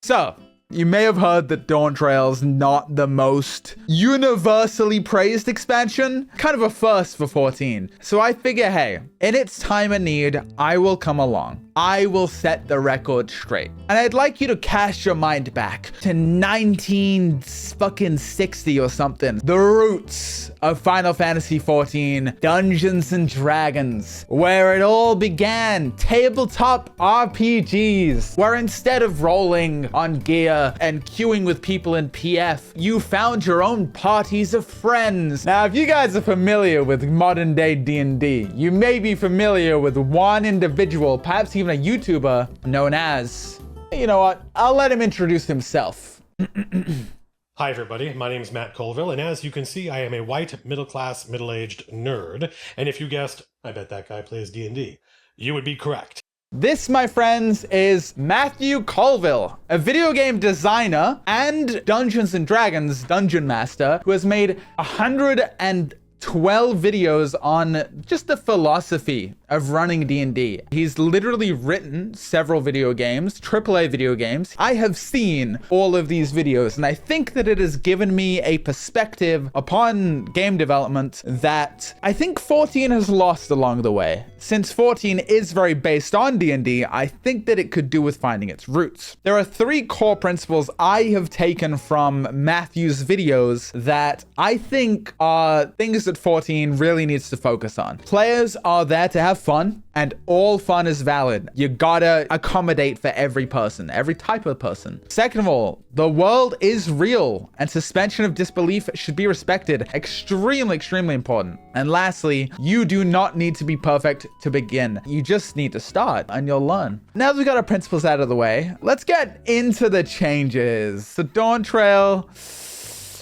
So, you may have heard that Dawntrail's not the most universally praised expansion. Kind of a first for 14. So I figure, hey, in its time of need, I will come along. I will set the record straight. And I'd like you to cast your mind back to 1960 or something. The roots of Final Fantasy XIV, Dungeons and Dragons, where it all began. Tabletop RPGs, where instead of rolling on gear and queuing with people in PF, you found your own parties of friends. Now, if you guys are familiar with modern day D&D, you may be familiar with one individual, perhaps even a YouTuber known as, you know what, I'll let him introduce himself. Hi everybody, my name is Matt Colville, and as you can see, I am a white, middle-class, middle-aged nerd. And if you guessed, I bet that guy plays D&D, you would be correct. This, my friends, is Matthew Colville, a video game designer and Dungeons and Dragons dungeon master who has made 112 videos on just the philosophy of running D&D. He's literally written several video games, AAA video games. I have seen all of these videos, and I think that it has given me a perspective upon game development that I think 14 has lost along the way. Since 14 is very based on D&D, I think that it could do with finding its roots. There are 3 core principles I have taken from Matthew's videos that I think are things that 14 really needs to focus on. Players are there to have fun, and all fun is valid. You gotta accommodate for every person, every type of person. Second of all, the world is real, and suspension of disbelief should be respected. Extremely, extremely important. And lastly, you do not need to be perfect to begin. You just need to start, and you'll learn. Now that we got our principles out of the way, let's get into the changes. So Dawntrail,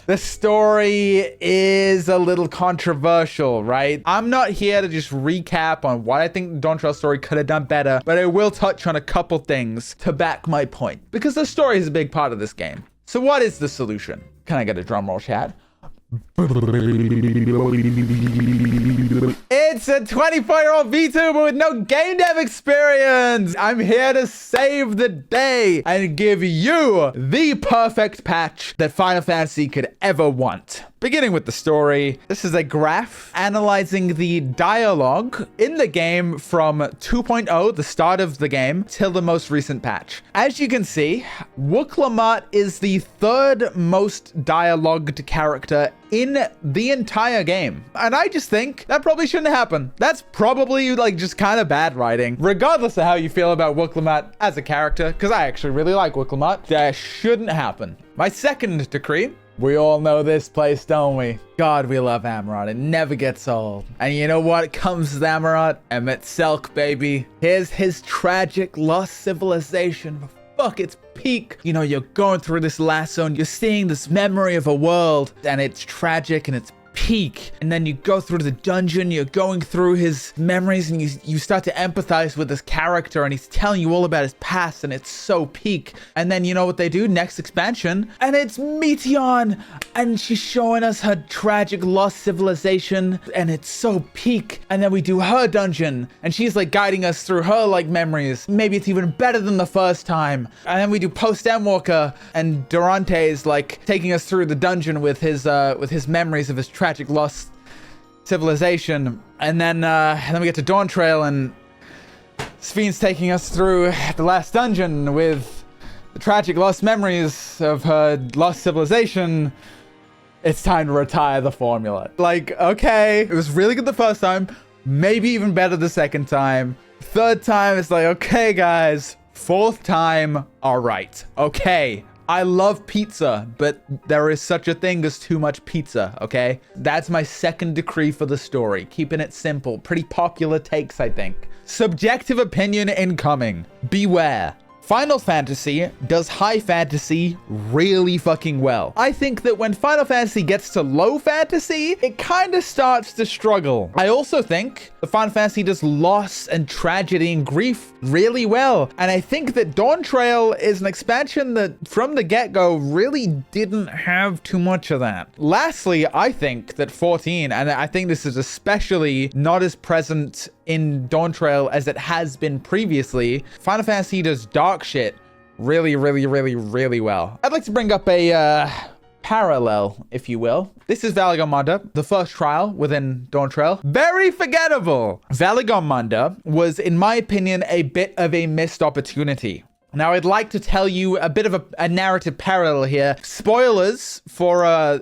the story is a little controversial, right? I'm not here to just recap on what I think the Dawntrail story could have done better, but I will touch on a couple things to back my point, because the story is a big part of this game. So what is the solution? Can I get a drum roll, chat? It's a 24-year-old VTuber with no game dev experience. I'm here to save the day and give you the perfect patch that Final Fantasy could ever want. Beginning with the story, this is a graph analyzing the dialogue in the game from 2.0, the start of the game, till the most recent patch. As you can see, Wooklamut is the 3rd most dialogued character in the entire game. And I just think that probably shouldn't happen. That's probably like just kind of bad writing. Regardless of how you feel about Wooklamut as a character, because I actually really like Wooklamut, that shouldn't happen. My second decree, we all know this place, don't we? God, we love Amarant. It never gets old. And you know what comes with Amarant? Emmett Selk, baby. Here's his tragic lost civilization. Fuck, its peak. You know, you're going through this last zone. You're seeing this memory of a world, and it's tragic and it's peak. And then you go through the dungeon, you're going through his memories, and you start to empathize with this character, and he's telling you all about his past, and it's so peak. And then you know what they do next expansion, and it's Meteon, and she's showing us her tragic lost civilization, and it's so peak. And then we do her dungeon, and she's like guiding us through her like memories. Maybe it's even better than the first time. And then we do post Endwalker, and Durante's like taking us through the dungeon with his memories of his tragic lost civilization. And then we get to Dawntrail, and Spheen's taking us through the last dungeon with the tragic lost memories of her lost civilization. It's time to retire the formula. Like, okay, it was really good the first time, maybe even better the second time. Third time, it's like, okay, guys. Fourth time, all right. Okay. I love pizza, but there is such a thing as too much pizza, okay? That's my second decree for the story. Keeping it simple. Pretty popular takes, I think. Subjective opinion incoming. Beware. Final Fantasy does high fantasy really fucking well. I think that when Final Fantasy gets to low fantasy, it kind of starts to struggle. I also think the Final Fantasy does loss and tragedy and grief really well. And I think that Dawntrail is an expansion that from the get-go really didn't have too much of that. Lastly, I think that 14, and I think this is especially not as present in Dawntrail as it has been previously, Final Fantasy does dark shit really, really, really, really well. I'd like to bring up a parallel, if you will. This is Valigarmanda, the first trial within Dawntrail. Very forgettable. Valigarmanda was, in my opinion, a bit of a missed opportunity. Now, I'd like to tell you a bit of a narrative parallel here. Spoilers for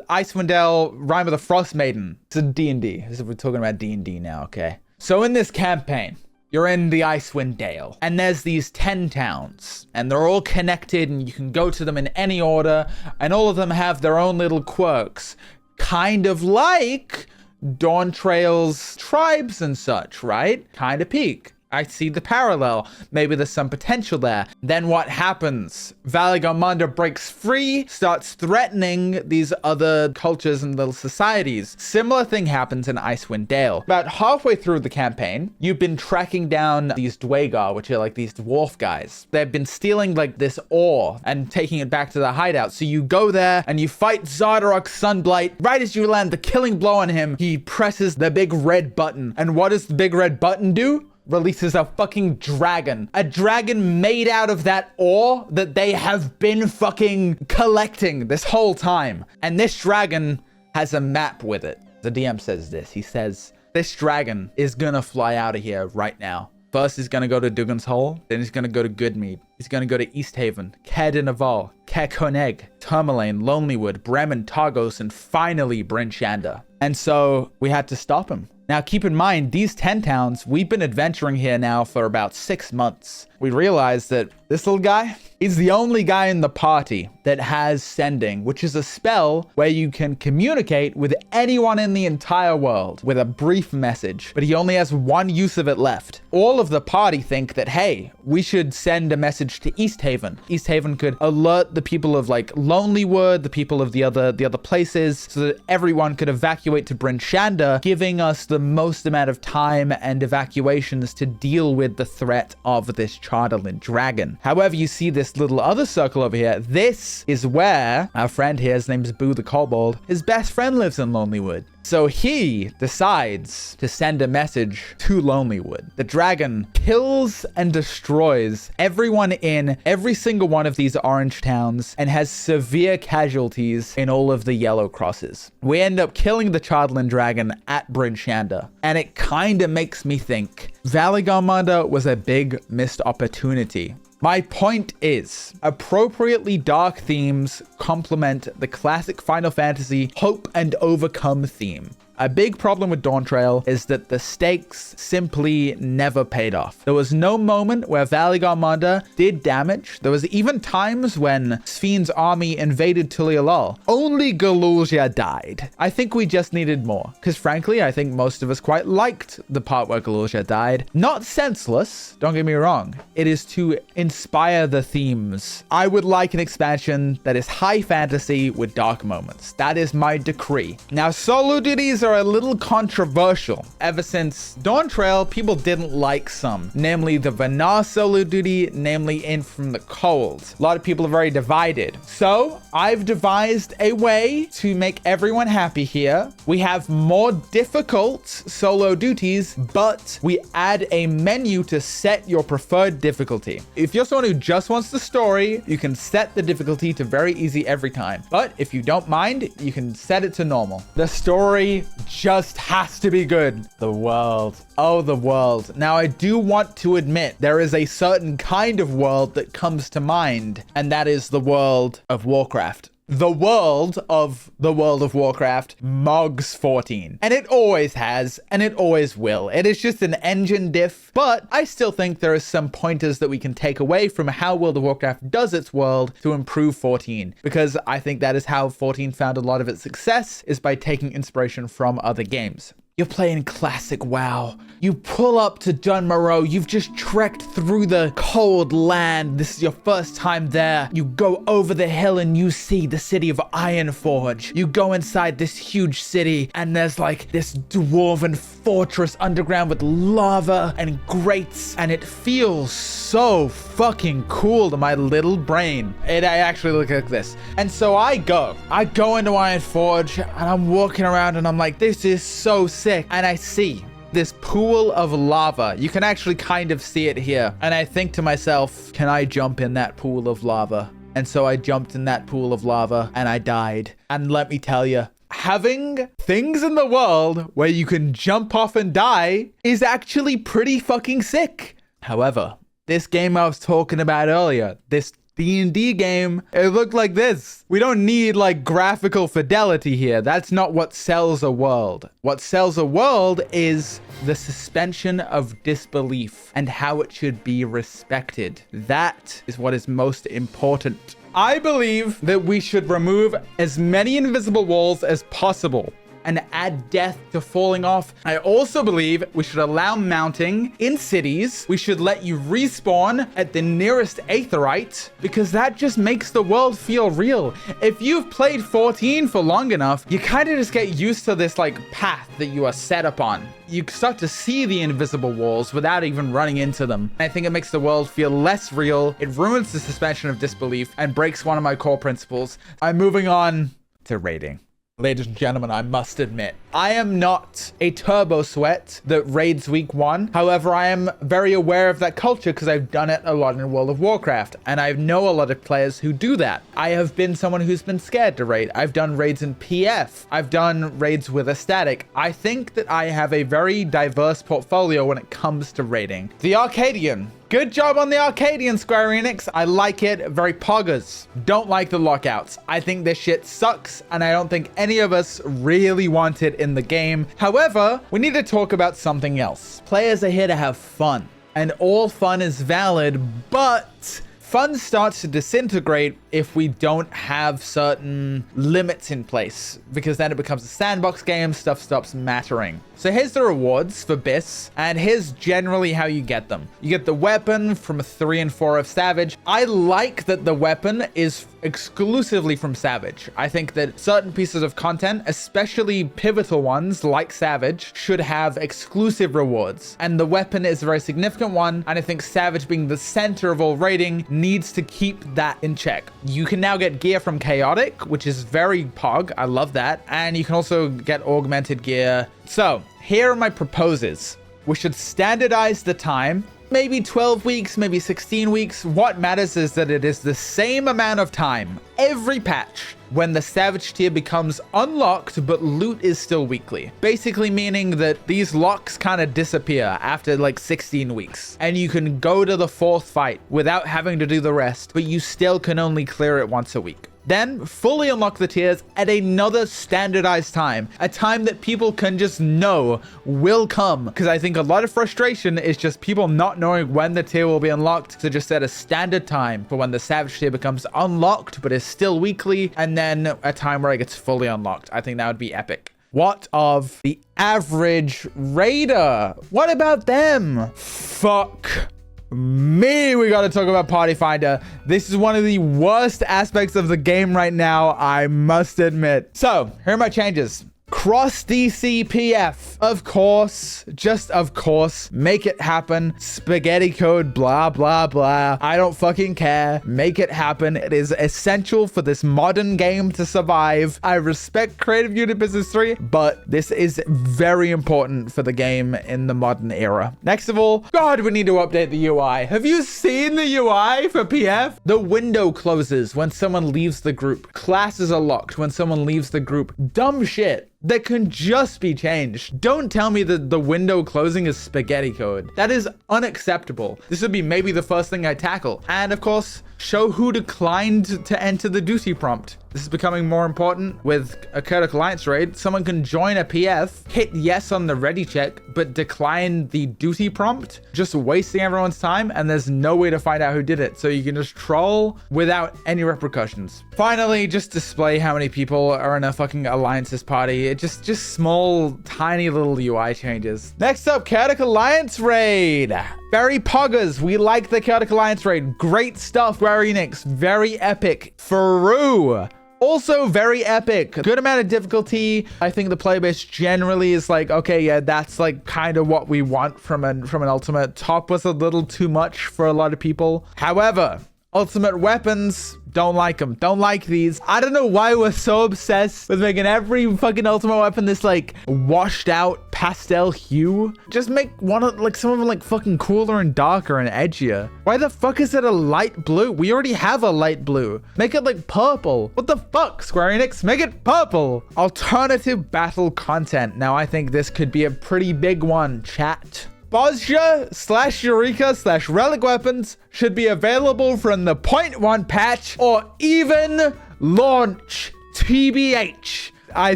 Icewind Dale, Rime of the Frost Maiden. It's a D&D. We're talking about D&D now, okay? So in this campaign, you're in the Icewind Dale, and there's these 10 towns, and they're all connected, and you can go to them in any order, and all of them have their own little quirks. Kind of like Dawntrail's tribes and such, right? Kind of peak. I see the parallel. Maybe there's some potential there. Then what happens? Valigarmanda breaks free, starts threatening these other cultures and little societies. Similar thing happens in Icewind Dale. About halfway through the campaign, you've been tracking down these Dwagar, which are like these dwarf guys. They've been stealing like this ore and taking it back to the hideout. So you go there and you fight Zardarok Sunblight. Right as you land the killing blow on him, he presses the big red button. And what does the big red button do? Releases a fucking dragon. A dragon made out of that ore that they have been fucking collecting this whole time. And this dragon has a map with it. The DM says this. He says, this dragon is gonna fly out of here right now. First, he's gonna go to Dugan's Hole. Then he's gonna go to Goodmead. He's gonna go to Easthaven, Caer Dineval, Caer Coneg, Tourmaline, Lonelywood, Bremen, Targos, and finally Bryn Shander. And so we had to stop him. Now, keep in mind, these 10 towns, we've been adventuring here now for about 6 months. We realized that this little guy, he's the only guy in the party that has sending, which is a spell where you can communicate with anyone in the entire world with a brief message, but he only has one use of it left. All of the party think that, hey, we should send a message to Easthaven. Easthaven could alert the people of like Lonelywood, the people of the other places, so that everyone could evacuate to Bryn Shander, giving us the most amount of time and evacuations to deal with the threat of this Charterland dragon. However, you see this little other circle over here. This is where our friend here, his name's Boo the Kobold, his best friend lives in Lonelywood. So he decides to send a message to Lonelywood. The dragon kills and destroys everyone in every single one of these orange towns and has severe casualties in all of the yellow crosses. We end up killing the Charterland dragon at Bryn Shander. And it kind of makes me think Valigarmanda was a big missed opportunity. My point is, appropriately dark themes complement the classic Final Fantasy hope and overcome theme. A big problem with Dawntrail is that the stakes simply never paid off. There was no moment where Valigarmanda did damage. There was even times when Sphyn's army invaded Tulialal. Only Galulja died. I think we just needed more. Because frankly, I think most of us quite liked the part where Galulja died. Not senseless, don't get me wrong. It is to inspire the themes. I would like an expansion that is high fantasy with dark moments. That is my decree. Now, solo duties are a little controversial. Ever since Dawntrail, people didn't like some, namely the Vanar solo duty, namely In From the Cold. A lot of people are very divided. So I've devised a way to make everyone happy here. We have more difficult solo duties, but we add a menu to set your preferred difficulty. If you're someone who just wants the story, you can set the difficulty to very easy every time. But if you don't mind, you can set it to normal. The story just has to be good. The world. Oh, the world. Now, I do want to admit there is a certain kind of world that comes to mind, and that is the world of Warcraft. The world of Warcraft mogs 14. And it always has, and it always will. It is just an engine diff, but I still think there are some pointers that we can take away from how World of Warcraft does its world to improve 14. Because I think that is how 14 found a lot of its success, is by taking inspiration from other games. You're playing classic WoW. You pull up to Dun Moreau. You've just trekked through the cold land. This is your first time there. You go over the hill and you see the city of Ironforge. You go inside this huge city and there's like this dwarven fortress underground with lava and grates, and it feels so fucking cool to my little brain. I actually look like this. And so I go into Ironforge and I'm walking around and I'm like, this is so sick. And I see this pool of lava. You can actually kind of see it here. And I think to myself, can I jump in that pool of lava? And so I jumped in that pool of lava and I died. And let me tell you, having things in the world where you can jump off and die is actually pretty fucking sick. However, this game I was talking about earlier, this D&D game, it looked like this. We don't need like graphical fidelity here. That's not what sells a world. What sells a world is the suspension of disbelief and how it should be respected. That is what is most important. I believe that we should remove as many invisible walls as possible and add death to falling off. I also believe we should allow mounting in cities. We should let you respawn at the nearest aetheryte because that just makes the world feel real. If you've played 14 for long enough, you kind of just get used to this like path that you are set up on. You start to see the invisible walls without even running into them. I think it makes the world feel less real. It ruins the suspension of disbelief and breaks one of my core principles. I'm moving on to raiding. Ladies and gentlemen, I must admit, I am not a turbo sweat that raids week 1. However, I am very aware of that culture because I've done it a lot in World of Warcraft, and I know a lot of players who do that. I have been someone who's been scared to raid. I've done raids in PF. I've done raids with a static. I think that I have a very diverse portfolio when it comes to raiding. The Arcadian. Good job on the Arcadian, Square Enix. I like it. Very poggers. Don't like the lockouts. I think this shit sucks, and I don't think any of us really want it in the game. However, we need to talk about something else. Players are here to have fun, and all fun is valid, but fun starts to disintegrate if we don't have certain limits in place, because then it becomes a sandbox game, stuff stops mattering. So here's the rewards for BIS, and here's generally how you get them. You get the weapon from 3 and 4 of Savage. I like that the weapon is exclusively from Savage. I think that certain pieces of content, especially pivotal ones like Savage, should have exclusive rewards. And the weapon is a very significant one, and I think Savage, being the center of all raiding, needs to keep that in check. You can now get gear from Chaotic, which is very pog. I love that. And you can also get augmented gear. So here are my proposals. We should standardize the time. Maybe 12 weeks, maybe 16 weeks. What matters is that it is the same amount of time every patch when the Savage tier becomes unlocked, but loot is still weekly. Basically meaning that these locks kind of disappear after like 16 weeks. And you can go to the 4th fight without having to do the rest, but you still can only clear it once a week. Then fully unlock the tiers at another standardized time, a time that people can just know will come. Because I think a lot of frustration is just people not knowing when the tier will be unlocked. So just set a standard time for when the Savage tier becomes unlocked, but is still weekly, and then a time where it gets fully unlocked. I think that would be epic. What of the average raider? What about them? Fuck me, we gotta talk about Party Finder. This is one of the worst aspects of the game right now, I must admit. So here are my changes. Cross DCPF, of course, just of course, make it happen. Spaghetti code, blah, blah, blah. I don't fucking care. Make it happen. It is essential for this modern game to survive. I respect Creative Unit Business 3, but this is very important for the game in the modern era. Next of all, God, we need to update the UI. Have you seen the UI for PF? The window closes when someone leaves the group. Classes are locked when someone leaves the group. Dumb shit that can just be changed. Don't tell me that the window closing is spaghetti code. That is unacceptable. This would be maybe the first thing I tackle. And of course, show who declined to enter the duty prompt. This is becoming more important with a Chaotic Alliance raid. Someone can join a PF, hit yes on the ready check, but decline the duty prompt, just wasting everyone's time, and there's no way to find out who did it. So you can just troll without any repercussions. Finally, just display how many people are in a fucking Alliances party. It just small, tiny little UI changes. Next up, Chaotic Alliance raid. Very poggers. We like the Chaotic Alliance raid. Great stuff, Square Enix. Very epic. Faru. Also very epic. Good amount of difficulty. I think the player base generally is like, okay, yeah, that's like kind of what we want from an ultimate. Top was a little too much for a lot of people. However, Ultimate weapons, don't like them. Don't like these. I don't know why we're so obsessed with making every fucking ultimate weapon this like washed out pastel hue. Just make one of like some of them like fucking cooler and darker and edgier. Why the fuck is it a light blue? We already have a light blue. Make it like purple. What the fuck, Square Enix? Make it purple. Alternative battle content. Now I think this could be a pretty big one, chat. Bosja / Eureka / relic weapons should be available from the 0.1 patch or even launch, TBH. I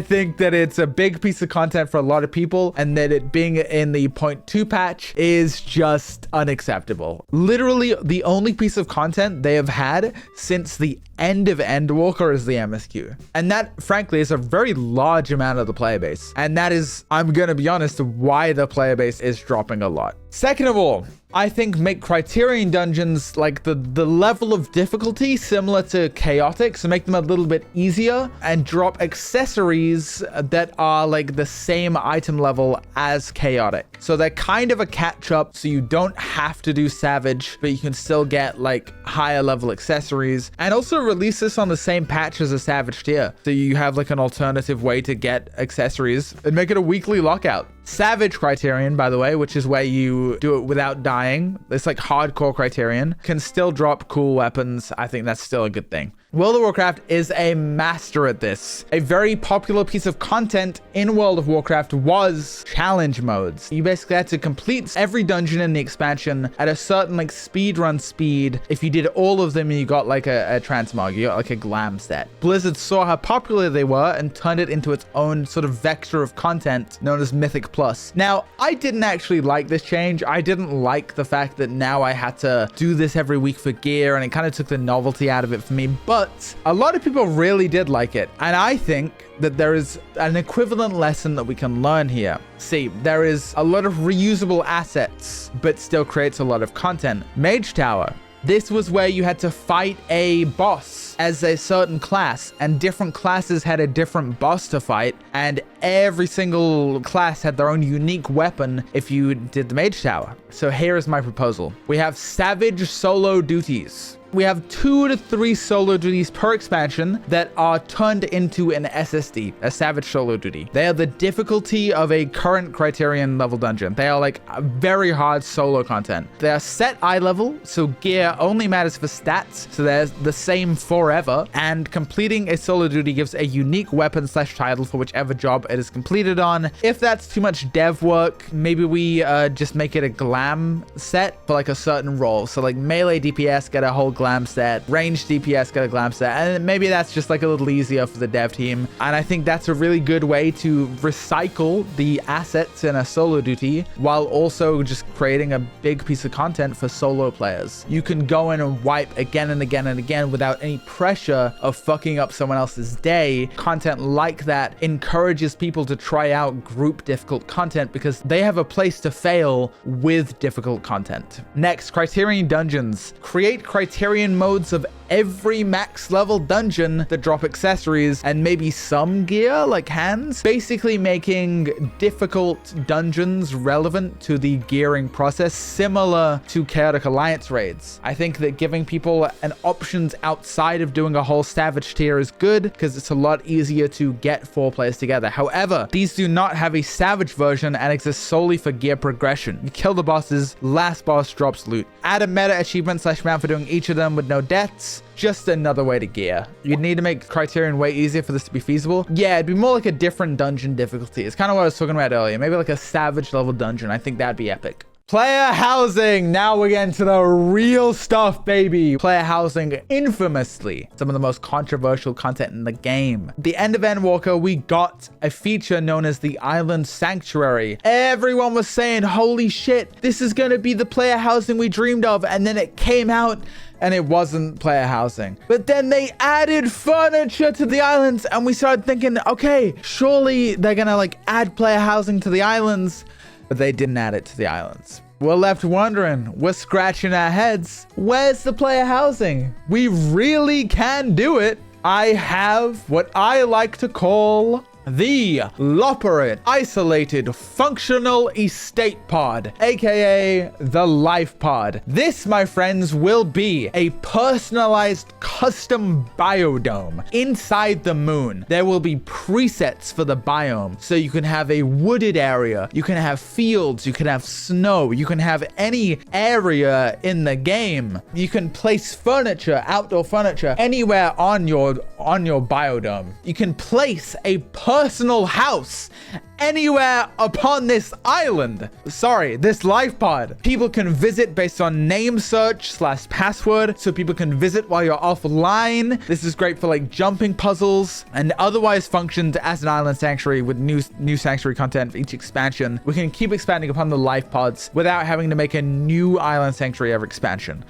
think that it's a big piece of content for a lot of people, and that it being in the 0.2 patch is just unacceptable. Literally the only piece of content they have had since the end of Endwalker is the MSQ. And that, frankly, is a very large amount of the player base. And that is, I'm gonna be honest, why the player base is dropping a lot. Second of all, I think make Criterion dungeons like the level of difficulty similar to chaotic, so make them a little bit easier and drop accessories that are like the same item level as chaotic. So they're kind of a catch up, so you don't have to do savage, but you can still get like higher level accessories, and also release this on the same patch as a savage tier. So you have like an alternative way to get accessories and make it a weekly lockout. Savage Criterion, by the way, which is where you do it without dying. It's like hardcore Criterion. Can still drop cool weapons. I think that's still a good thing. World of Warcraft is a master at this. A very popular piece of content in World of Warcraft was challenge modes. You basically had to complete every dungeon in the expansion at a certain like speedrun speed. If you did all of them, you got like a transmog, you got like a glam set. Blizzard saw how popular they were and turned it into its own sort of vector of content known as Mythic Plus. Now, I didn't actually like this change. I didn't like the fact that now I had to do this every week for gear, and it kind of took the novelty out of it for me. But a lot of people really did like it, and I think that there is an equivalent lesson that we can learn here. See, there is a lot of reusable assets, but still creates a lot of content. Mage Tower. This was where you had to fight a boss as a certain class, and different classes had a different boss to fight, and every single class had their own unique weapon if you did the Mage Tower. So here is my proposal. We have savage solo duties. We have 2 to 3 solo duties per expansion that are turned into an SSD, a savage solo duty. They are the difficulty of a current Criterion level dungeon. They are like very hard solo content. They are set eye level, so gear only matters for stats, so they're the same forever, and completing a solo duty gives a unique weapon / title for whichever job it is completed on. If that's too much dev work, maybe we just make it a glam set for like a certain role. So like melee DPS get a whole glam set, range DPS get a glam set, and maybe that's just like a little easier for the dev team. And I think that's a really good way to recycle the assets in a solo duty while also just creating a big piece of content for solo players. You can go in and wipe again and again and again without any pressure of fucking up someone else's day. Content like that encourages people to try out group difficult content because they have a place to fail with difficult content. Next, Criterion dungeons. Create Criterion modes of every max level dungeon that drop accessories and maybe some gear like hands, basically making difficult dungeons relevant to the gearing process, similar to Chaotic Alliance raids. I think that giving people an options outside of doing a whole savage tier is good because it's a lot easier to get 4 players together. However, these do not have a savage version and exist solely for gear progression. You kill the bosses, last boss drops loot. Add a meta achievement / mount for doing each of them with no deaths. Just another way to gear. You'd need to make Criterion way easier for this to be feasible. Yeah, it'd be more like a different dungeon difficulty. It's kind of what I was talking about earlier. Maybe like a savage level dungeon. I think that'd be epic. Player housing. Now we're getting to the real stuff, baby. Player housing, infamously some of the most controversial content in the game. At the end of Endwalker, we got a feature known as the Island Sanctuary. Everyone was saying, holy shit, this is gonna be the player housing we dreamed of. And then it came out and it wasn't player housing. But then they added furniture to the islands and we started thinking, okay, surely they're gonna like add player housing to the islands. But they didn't add it to the islands. We're left wondering, we're scratching our heads. Where's the player housing? We really can do it. I have what I like to call the Loperate Isolated Functional Estate Pod, aka the Life Pod. This, my friends, will be a personalized custom biodome inside the moon. There will be presets for the biome, so you can have a wooded area, you can have fields, you can have snow, you can have any area in the game. You can place furniture, outdoor furniture, anywhere on your biodome. You can place a personal house anywhere upon this island. Sorry, this life pod. People can visit based on name search / password, so people can visit while you're offline. This is great for like jumping puzzles, and otherwise functions as an island sanctuary with new sanctuary content for each expansion. We can keep expanding upon the life pods without having to make a new island sanctuary every expansion.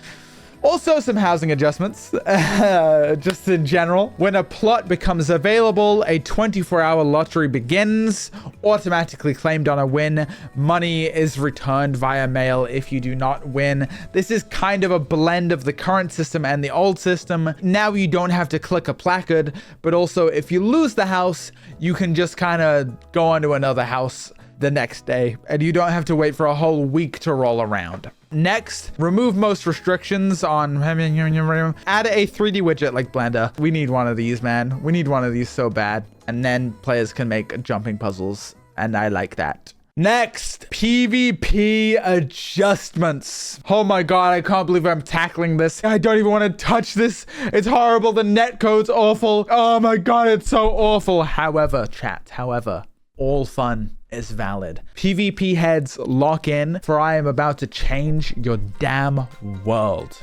Also, some housing adjustments, just in general. When a plot becomes available, a 24-hour lottery begins, automatically claimed on a win. Money is returned via mail if you do not win. This is kind of a blend of the current system and the old system. Now you don't have to click a placard, but also if you lose the house, you can just kind of go on to another house the next day, and you don't have to wait for a whole week to roll around. Next, remove most restrictions on add a 3D widget like Blender. We need one of these, man. We need one of these so bad. And then players can make jumping puzzles, and I like that. Next, PvP adjustments. Oh my god, I can't believe I'm tackling this. I don't even want to touch this. It's horrible. The netcode's awful. Oh my god, it's so awful. However, all fun is valid. PvP heads, lock in, for I am about to change your damn world.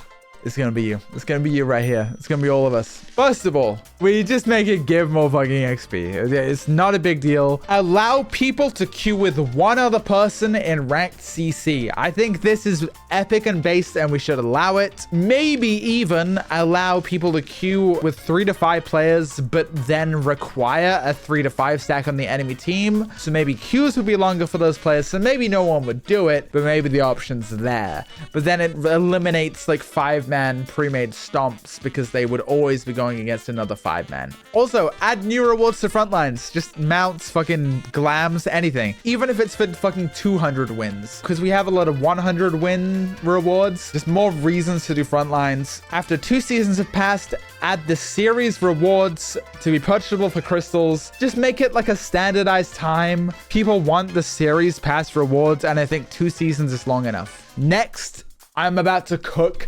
It's gonna be you. It's gonna be you right here. It's gonna be all of us. First of all, we just make it give more fucking XP. It's not a big deal. Allow people to queue with one other person in ranked CC. I think this is epic and based, and we should allow it. Maybe even allow people to queue with 3 to 5 players, but then require a 3 to 5 stack on the enemy team. So maybe queues would be longer for those players. So maybe no one would do it, but maybe the option's there. But then it eliminates like 5-man pre-made stomps because they would always be going against another 5-man. Also, add new rewards to frontlines. Just mounts, fucking glams, anything. Even if it's for fucking 200 wins. Because we have a lot of 100 win rewards. Just more reasons to do frontlines. After 2 seasons have passed, add the series rewards to be purchasable for crystals. Just make it like a standardized time. People want the series pass rewards, and I think 2 seasons is long enough. Next, I'm about to cook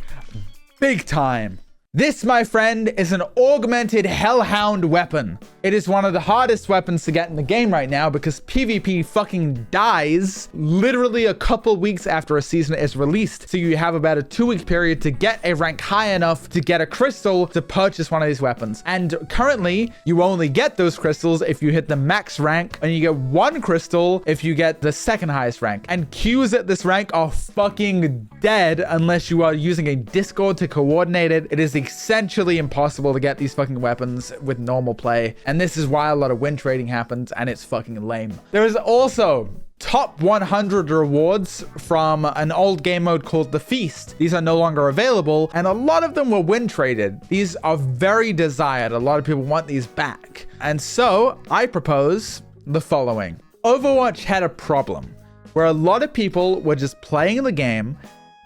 big time. This, my friend, is an augmented Hellhound weapon. It is one of the hardest weapons to get in the game right now because PvP fucking dies literally a couple weeks after a season is released. So you have about a 2-week period to get a rank high enough to get a crystal to purchase one of these weapons. And currently, you only get those crystals if you hit the max rank, and you get 1 crystal if you get the second highest rank. And queues at this rank are fucking dead unless you are using a Discord to coordinate it. It is essentially impossible to get these fucking weapons with normal play. And this is why a lot of win trading happens, and it's fucking lame. There is also top 100 rewards from an old game mode called The Feast. These are no longer available, and a lot of them were win traded. These are very desired. A lot of people want these back. And so I propose the following. Overwatch had a problem where a lot of people were just playing the game,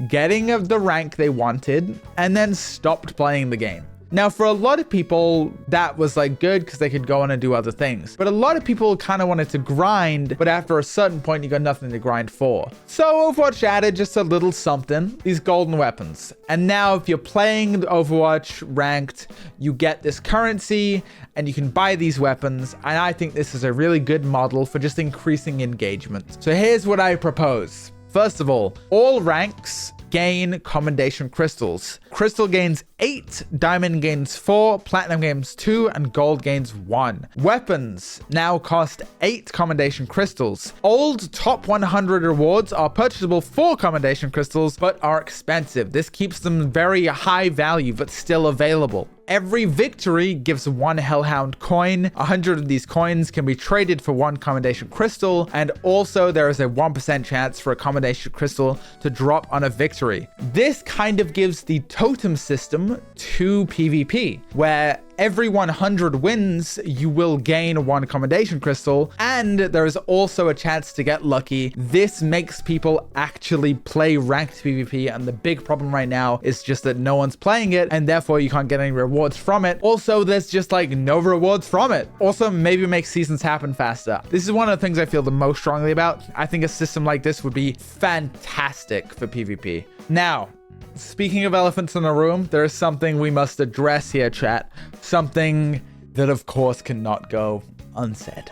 getting the rank they wanted, and then stopped playing the game. Now, for a lot of people, that was like good because they could go on and do other things. But a lot of people kind of wanted to grind, but after a certain point, you got nothing to grind for. So Overwatch added just a little something, these golden weapons. And now if you're playing Overwatch ranked, you get this currency and you can buy these weapons. And I think this is a really good model for just increasing engagement. So here's what I propose. First of all ranks gain commendation crystals. Crystal gains 8, diamond gains 4, platinum gains 2, and gold gains 1. Weapons now cost 8 commendation crystals. Old top 100 rewards are purchasable for commendation crystals, but are expensive. This keeps them very high value, but still available. Every victory gives 1 Hellhound coin. 100 of these coins can be traded for 1 commendation crystal, and also there is a 1% chance for a commendation crystal to drop on a victory. This kind of gives the totem system to PvP, where every 100 wins, you will gain 1 commendation crystal, and there is also a chance to get lucky. This makes people actually play ranked PvP, and the big problem right now is just that no one's playing it, and therefore you can't get any rewards from it. Also, there's just like no rewards from it. Also, maybe make seasons happen faster. This is one of the things I feel the most strongly about. I think a system like this would be fantastic for PvP. Now, speaking of elephants in the room, there is something we must address here, chat. Something that, of course, cannot go unsaid.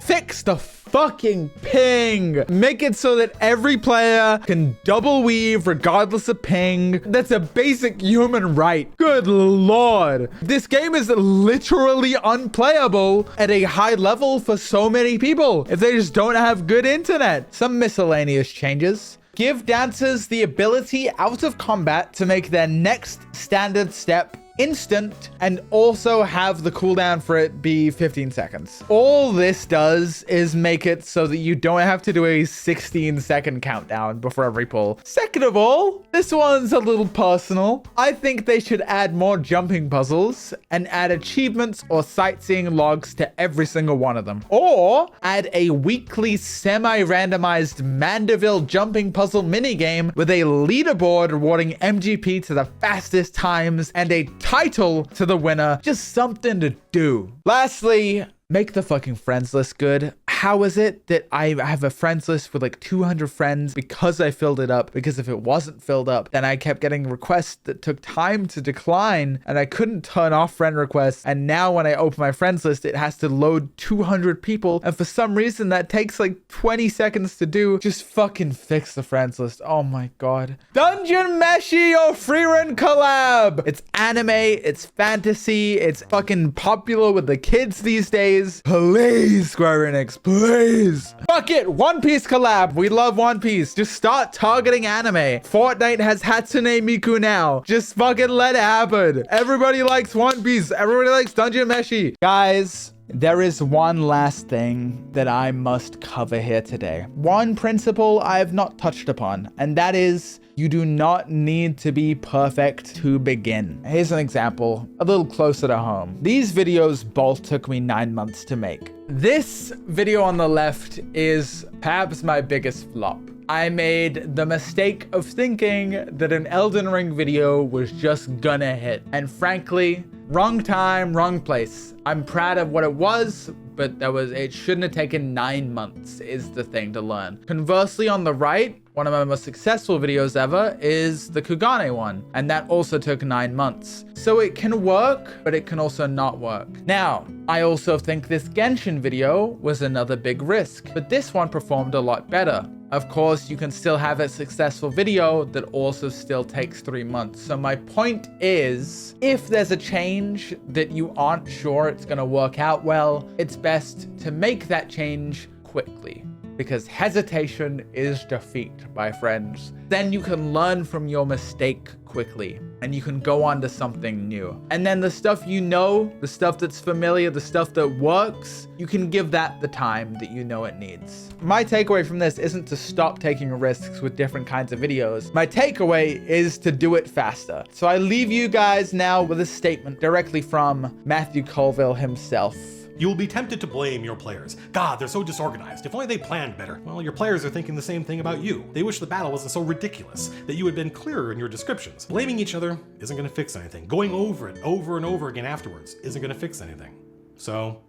Fix the fucking ping. Make it so that every player can double weave regardless of ping. That's a basic human right. Good lord. This game is literally unplayable at a high level for so many people if they just don't have good internet. Some miscellaneous changes. Give dancers the ability out of combat to make their next standard step instant, and also have the cooldown for it be 15 seconds. All this does is make it so that you don't have to do a 16-second countdown before every pull. Second of all, this one's a little personal. I think they should add more jumping puzzles and add achievements or sightseeing logs to every single one of them. Or add a weekly semi-randomized Mandeville jumping puzzle minigame with a leaderboard rewarding MGP to the fastest times and a title to the winner. Just something to do. Lastly, make the fucking friends list good. How is it that I have a friends list with like 200 friends because I filled it up? Because if it wasn't filled up, then I kept getting requests that took time to decline, and I couldn't turn off friend requests. And now when I open my friends list, it has to load 200 people. And for some reason that takes like 20 seconds to do. Just fucking fix the friends list. Oh my God. Dungeon Meshi or Freerun collab. It's anime, it's fantasy, it's fucking popular with the kids these days. Please, Square Enix, please. Fuck it, One Piece collab. We love One Piece. Just start targeting anime. Fortnite has Hatsune Miku now. Just fucking let it happen. Everybody likes One Piece. Everybody likes Dungeon Meshi. Guys, there is one last thing that I must cover here today. One principle I have not touched upon, and that is you do not need to be perfect to begin. Here's an example, a little closer to home. These videos both took me 9 months to make. This video on the left is perhaps my biggest flop. I made the mistake of thinking that an Elden Ring video was just gonna hit. And frankly, wrong time, wrong place. I'm proud of what it was, but it shouldn't have taken 9 months is the thing to learn. Conversely, on the right, one of my most successful videos ever is the Kugane one, and that also took 9 months. So it can work, but it can also not work. Now, I also think this Genshin video was another big risk, but this one performed a lot better. Of course, you can still have a successful video that also still takes 3 months. So my point is, if there's a change that you aren't sure it's gonna work out well, it's best to make that change quickly. Because hesitation is defeat, my friends. Then you can learn from your mistake quickly, and you can go on to something new. And then the stuff you know, the stuff that's familiar, the stuff that works, you can give that the time that you know it needs. My takeaway from this isn't to stop taking risks with different kinds of videos. My takeaway is to do it faster. So I leave you guys now with a statement directly from Matthew Colville himself. You will be tempted to blame your players. God, they're so disorganized. If only they planned better. Well, your players are thinking the same thing about you. They wish the battle wasn't so ridiculous, that you had been clearer in your descriptions. Blaming each other isn't going to fix anything. Going over it over and over again afterwards isn't going to fix anything. So,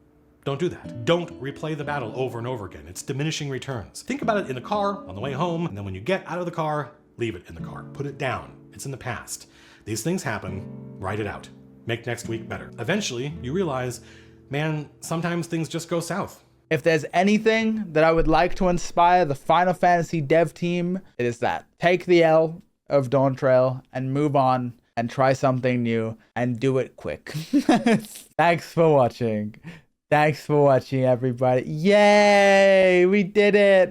don't do that. Don't replay the battle over and over again. It's diminishing returns. Think about it in the car, on the way home, and then when you get out of the car, leave it in the car. Put it down. It's in the past. These things happen. Write it out. Make next week better. Eventually, you realize, man, sometimes things just go south. If there's anything that I would like to inspire the Final Fantasy dev team, it is that. Take the L of Dawntrail and move on and try something new and do it quick. Thanks for watching. Thanks for watching, everybody. Yay! We did it!